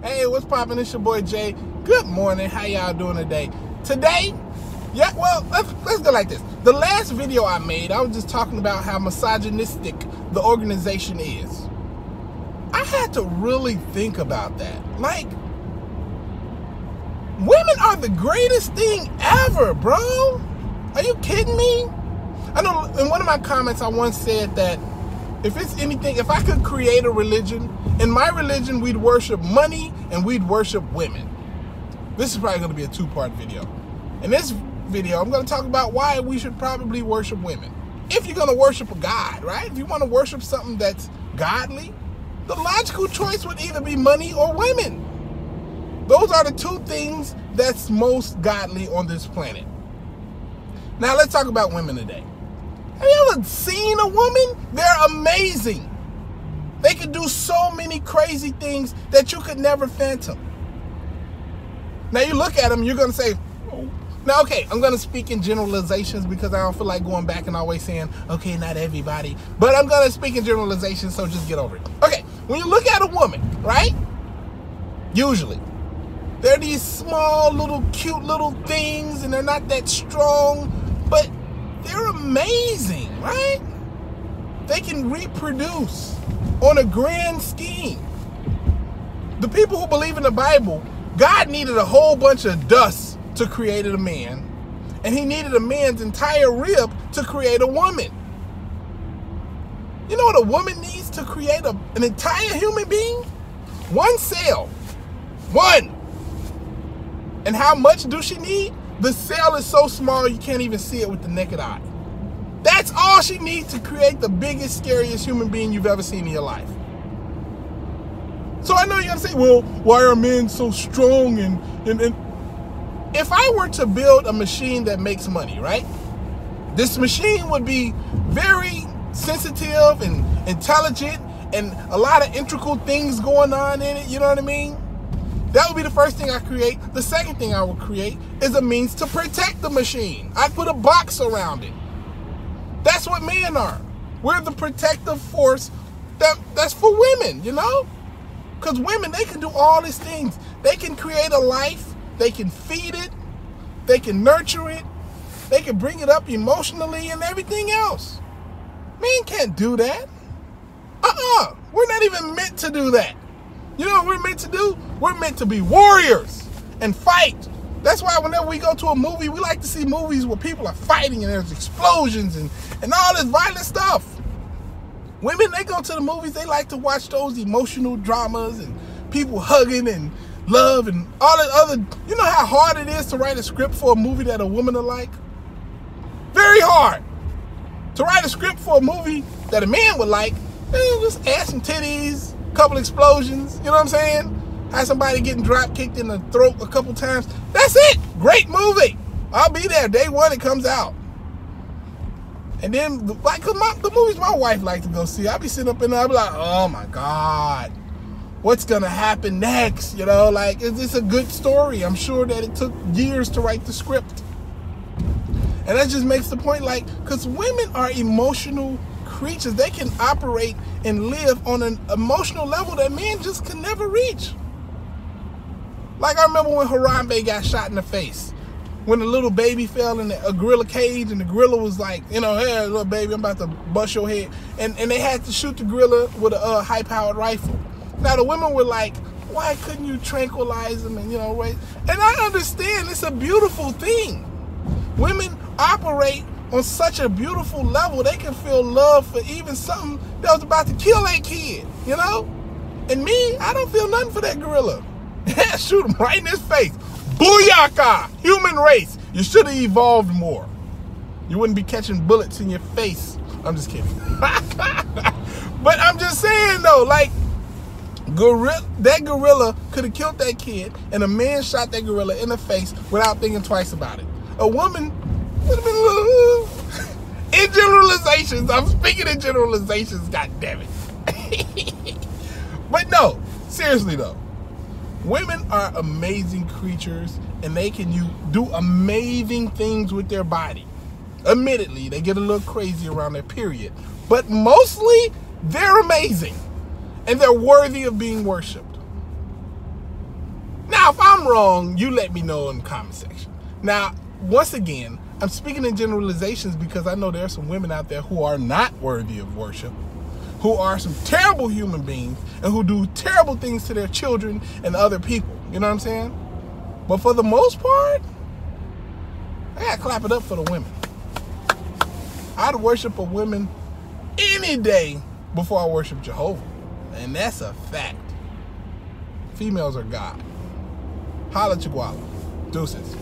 Hey, what's poppin'? It's your boy Jay. Good morning. How y'all doing today? Today, yeah, well, let's go like this. The last video I made, I was just talking about how misogynistic the organization is. I had to really think about that. Like, women are the greatest thing ever, bro. Are you kidding me? I know in one of my comments I once said that if it's anything, if I could create a religion, in my religion we'd worship money and we'd worship women. This is probably going to be a two-part video. In this video, I'm going to talk about why we should probably worship women. If you're going to worship a god, right? If you want to worship something that's godly, the logical choice would either be money or women. Those are the two things that's most godly on this planet. Now let's talk about women today. Have you ever seen a woman? They're amazing. They can do so many crazy things that you could never fathom. Now you look at them, you're going to say, oh. Now, okay, I'm going to speak in generalizations because I don't feel like going back and always saying, okay, not everybody. But I'm going to speak in generalizations, so just get over it. Okay, when you look at a woman, right? Usually, they're these small, little, cute little things, and they're not that strong, but they're amazing, right? They can reproduce on a grand scheme. The people who believe in the Bible, God needed a whole bunch of dust to create a man, and he needed a man's entire rib to create a woman. You know what a woman needs to create an entire human being? One cell. One. And how much do she need? The cell is so small you can't even see it with the naked eye. That's all she needs to create the biggest, scariest human being you've ever seen in your life. So I know you're going to say, well, why are men so strong? And if I were to build a machine that makes money, right? This machine would be very sensitive and intelligent and a lot of intricate things going on in it, you know what I mean? That would be the first thing I create. The second thing I would create is a means to protect the machine. I'd put a box around it. That's what men are. We're the protective force that's for women, you know? Because women, they can do all these things. They can create a life. They can feed it. They can nurture it. They can bring it up emotionally and everything else. Men can't do that. We're not even meant to do that. You know what we're meant to do? We're meant to be warriors and fight. That's why whenever we go to a movie, we like to see movies where people are fighting and there's explosions and all this violent stuff. Women, they go to the movies, they like to watch those emotional dramas and people hugging and love and all that other. You know how hard it is to write a script for a movie that a woman will like? Very hard. To write a script for a movie that a man would like, just add some titties, couple explosions, you know what I'm saying? Have somebody getting drop kicked in the throat a couple times. That's it. Great movie. I'll be there day one it comes out. And then, like, the movies my wife likes to go see, I'll be sitting up in there, I'll be like, oh my God, what's gonna happen next? You know, like, is this a good story? I'm sure that it took years to write the script. And that just makes the point, like, because women are emotional creatures. They can operate and live on an emotional level that men just can never reach. Like I remember when Harambe got shot in the face. When the little baby fell in a gorilla cage and the gorilla was like, you know, hey, little baby, I'm about to bust your head. And they had to shoot the gorilla with a high-powered rifle. Now the women were like, why couldn't you tranquilize them and, you know, wait? And I understand it's a beautiful thing. Women operate on such a beautiful level, they can feel love for even something that was about to kill that kid, you know? And me, I don't feel nothing for that gorilla. Shoot him right in his face. Booyaka! Human race. You should have evolved more. You wouldn't be catching bullets in your face. I'm just kidding. But I'm just saying though, like, that gorilla could have killed that kid and a man shot that gorilla in the face without thinking twice about it. A woman would have been a little... In generalizations. I'm speaking in generalizations, god damn it. But no, seriously though. Women are amazing creatures and they can do amazing things with their body. Admittedly, they get a little crazy around their period, but mostly they're amazing and they're worthy of being worshipped. Now, if I'm wrong, you let me know in the comment section. Now, once again, I'm speaking in generalizations because I know there are some women out there who are not worthy of worship, who are some terrible human beings, and who do terrible things to their children and other people. You know what I'm saying? But for the most part, I gotta clap it up for the women. I'd worship a woman any day before I worship Jehovah. And that's a fact. Females are God. Holla Chihuahua. Deuces.